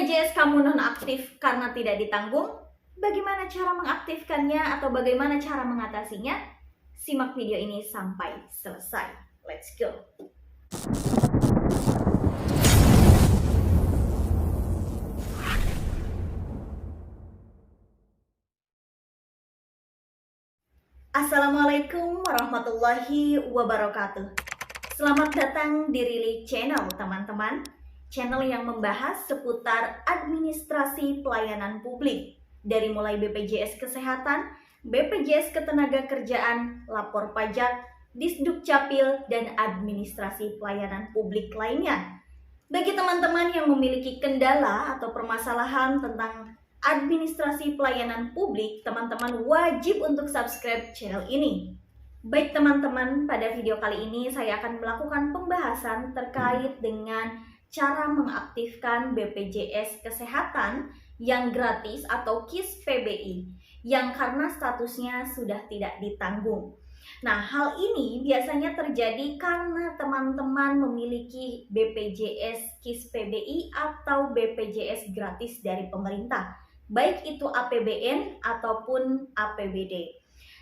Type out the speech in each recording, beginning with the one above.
BPJS kamu nonaktif karena tidak ditanggung? Bagaimana cara mengaktifkannya atau bagaimana cara mengatasinya? Simak video ini sampai selesai. Let's go! Assalamualaikum warahmatullahi wabarakatuh. Selamat datang di Rili Channel, teman-teman. Channel yang membahas seputar administrasi pelayanan publik, dari mulai BPJS Kesehatan, BPJS Ketenagakerjaan, lapor pajak, Disduk Capil, dan administrasi pelayanan publik lainnya. Bagi teman-teman yang memiliki kendala atau permasalahan tentang administrasi pelayanan publik, teman-teman wajib untuk subscribe channel ini. Baik teman-teman, pada video kali ini saya akan melakukan pembahasan terkait dengan cara mengaktifkan BPJS Kesehatan yang gratis atau KIS PBI yang karena statusnya sudah tidak ditanggung. Nah, hal ini biasanya terjadi karena teman-teman memiliki BPJS KIS PBI atau BPJS gratis dari pemerintah, baik itu APBN ataupun APBD.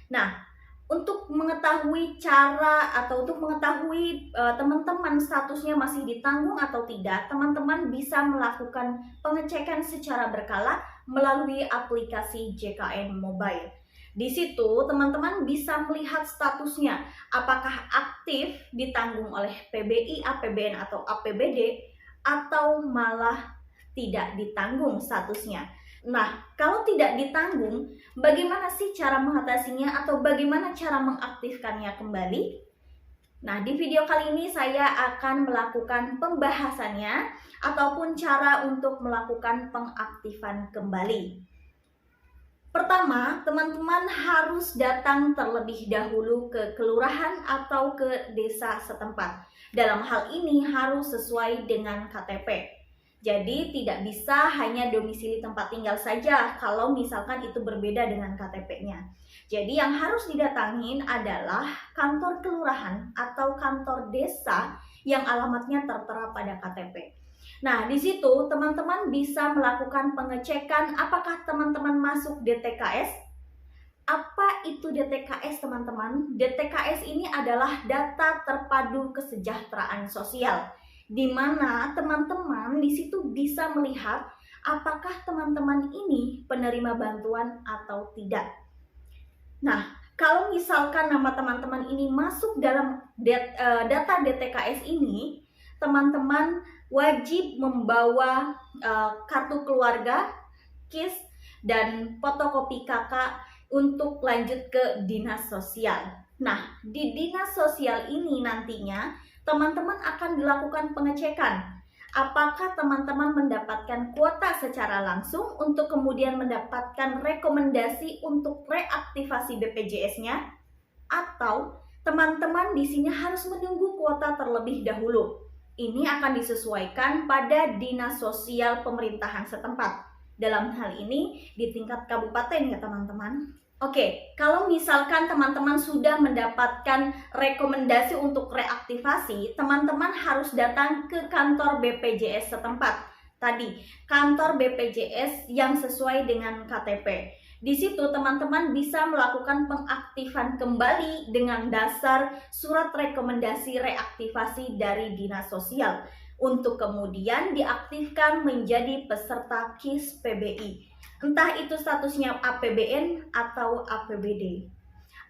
Nah, untuk mengetahui cara atau untuk mengetahui teman-teman statusnya masih ditanggung atau tidak, teman-teman bisa melakukan pengecekan secara berkala melalui aplikasi JKN Mobile. Di situ teman-teman bisa melihat statusnya, apakah aktif ditanggung oleh PBI, APBN atau APBD, atau malah tidak ditanggung statusnya. Nah, kalau tidak ditanggung, bagaimana sih cara mengatasinya atau bagaimana cara mengaktifkannya kembali? Nah, di video kali ini saya akan melakukan pembahasannya ataupun cara untuk melakukan pengaktifan kembali. Pertama, teman-teman harus datang terlebih dahulu ke kelurahan atau ke desa setempat. Dalam hal ini harus sesuai dengan KTP. Jadi tidak bisa hanya domisili tempat tinggal saja kalau misalkan itu berbeda dengan KTP-nya. Jadi yang harus didatangin adalah kantor kelurahan atau kantor desa yang alamatnya tertera pada KTP. Nah, di situ teman-teman bisa melakukan pengecekan apakah teman-teman masuk DTKS. Apa itu DTKS, teman-teman? DTKS ini adalah data terpadu kesejahteraan sosial, di mana teman-teman di situ bisa melihat apakah teman-teman ini penerima bantuan atau tidak. Nah, kalau misalkan nama teman-teman ini masuk dalam data DTKS ini, teman-teman wajib membawa kartu keluarga, KIS, dan fotokopi KK untuk lanjut ke dinas sosial. Nah, di dinas sosial ini nantinya teman-teman akan dilakukan pengecekan apakah teman-teman mendapatkan kuota secara langsung untuk kemudian mendapatkan rekomendasi untuk reaktivasi BPJS-nya, atau teman-teman di sini harus menunggu kuota terlebih dahulu. Ini akan disesuaikan pada dinas sosial pemerintahan setempat. Dalam hal ini di tingkat kabupaten ya teman-teman. Oke, kalau misalkan teman-teman sudah mendapatkan rekomendasi untuk reaktivasi, teman-teman harus datang ke kantor BPJS setempat. Tadi, kantor BPJS yang sesuai dengan KTP. Di situ teman-teman bisa melakukan pengaktifan kembali dengan dasar surat rekomendasi reaktivasi dari dinas sosial untuk kemudian diaktifkan menjadi peserta KIS PBI. Entah itu statusnya APBN atau APBD.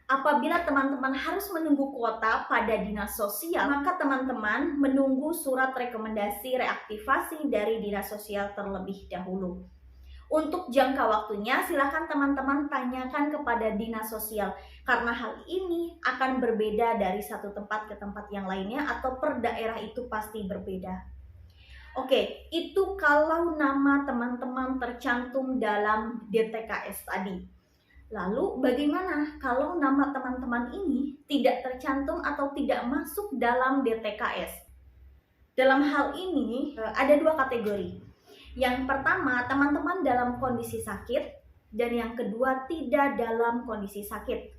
Apabila teman-teman harus menunggu kuota pada dinas sosial, maka teman-teman menunggu surat rekomendasi reaktivasi dari dinas sosial terlebih dahulu. Untuk jangka waktunya, silakan teman-teman tanyakan kepada dinas sosial, karena hal ini akan berbeda dari satu tempat ke tempat yang lainnya atau per daerah itu pasti berbeda. Oke, itu kalau nama teman-teman tercantum dalam DTKS tadi. Lalu bagaimana kalau nama teman-teman ini tidak tercantum atau tidak masuk dalam DTKS? Dalam hal ini ada dua kategori. Yang pertama, teman-teman dalam kondisi sakit, dan yang kedua tidak dalam kondisi sakit.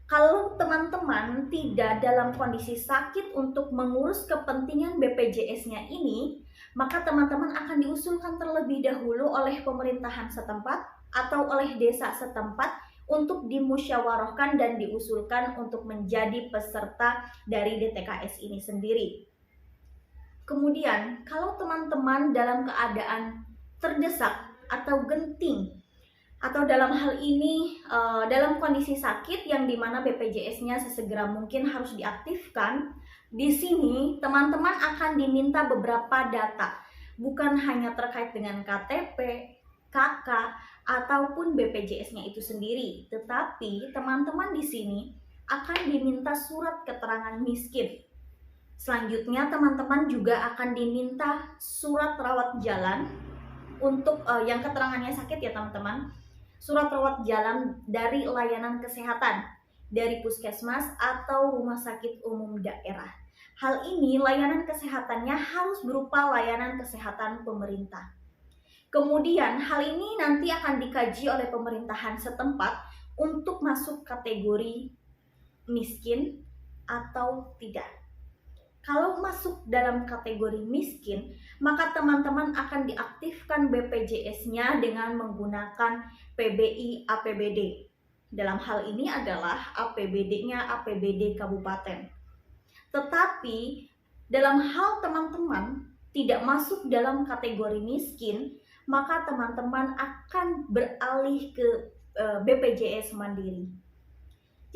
Kalau teman-teman tidak dalam kondisi sakit untuk mengurus kepentingan BPJS-nya ini, maka teman-teman akan diusulkan terlebih dahulu oleh pemerintahan setempat atau oleh desa setempat untuk dimusyawarahkan dan diusulkan untuk menjadi peserta dari DTKS ini sendiri. Kemudian, kalau teman-teman dalam keadaan terdesak atau genting, atau dalam hal ini dalam kondisi sakit yang dimana BPJS-nya sesegera mungkin harus diaktifkan, di sini teman-teman akan diminta beberapa data, bukan hanya terkait dengan KTP, KK, ataupun BPJS-nya itu sendiri, tetapi teman-teman di sini akan diminta surat keterangan miskin. Selanjutnya teman-teman juga akan diminta surat rawat jalan untuk yang keterangannya sakit ya teman-teman. Surat rawat jalan dari layanan kesehatan, dari puskesmas atau rumah sakit umum daerah. Hal ini layanan kesehatannya harus berupa layanan kesehatan pemerintah. Kemudian hal ini nanti akan dikaji oleh pemerintahan setempat untuk masuk kategori miskin atau tidak. Kalau masuk dalam kategori miskin, maka teman-teman akan diaktifkan BPJS-nya dengan menggunakan PBI APBD. Dalam hal ini adalah APBD-nya APBD kabupaten. Tetapi dalam hal teman-teman tidak masuk dalam kategori miskin, maka teman-teman akan beralih ke BPJS Mandiri.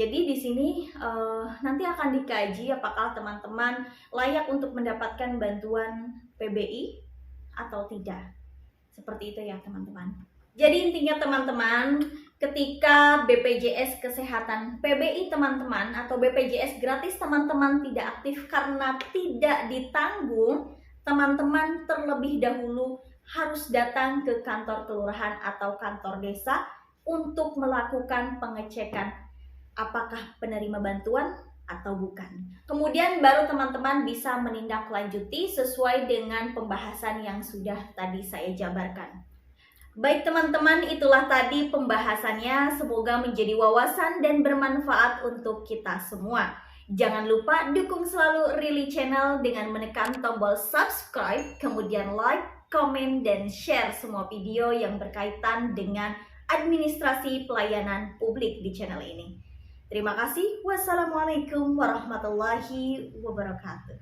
Jadi di sini nanti akan dikaji apakah teman-teman layak untuk mendapatkan bantuan PBI atau tidak. Seperti itu ya teman-teman. Jadi intinya teman-teman, ketika BPJS Kesehatan PBI teman-teman atau BPJS gratis teman-teman tidak aktif karena tidak ditanggung, teman-teman terlebih dahulu harus datang ke kantor kelurahan atau kantor desa untuk melakukan pengecekan apakah penerima bantuan atau bukan. Kemudian baru teman-teman bisa menindaklanjuti sesuai dengan pembahasan yang sudah tadi saya jabarkan. Baik teman-teman, itulah tadi pembahasannya. Semoga menjadi wawasan dan bermanfaat untuk kita semua. Jangan lupa dukung selalu Rili Channel dengan menekan tombol subscribe, kemudian like, komen, dan share semua video yang berkaitan dengan administrasi pelayanan publik di channel ini. Terima kasih. Wassalamualaikum warahmatullahi wabarakatuh.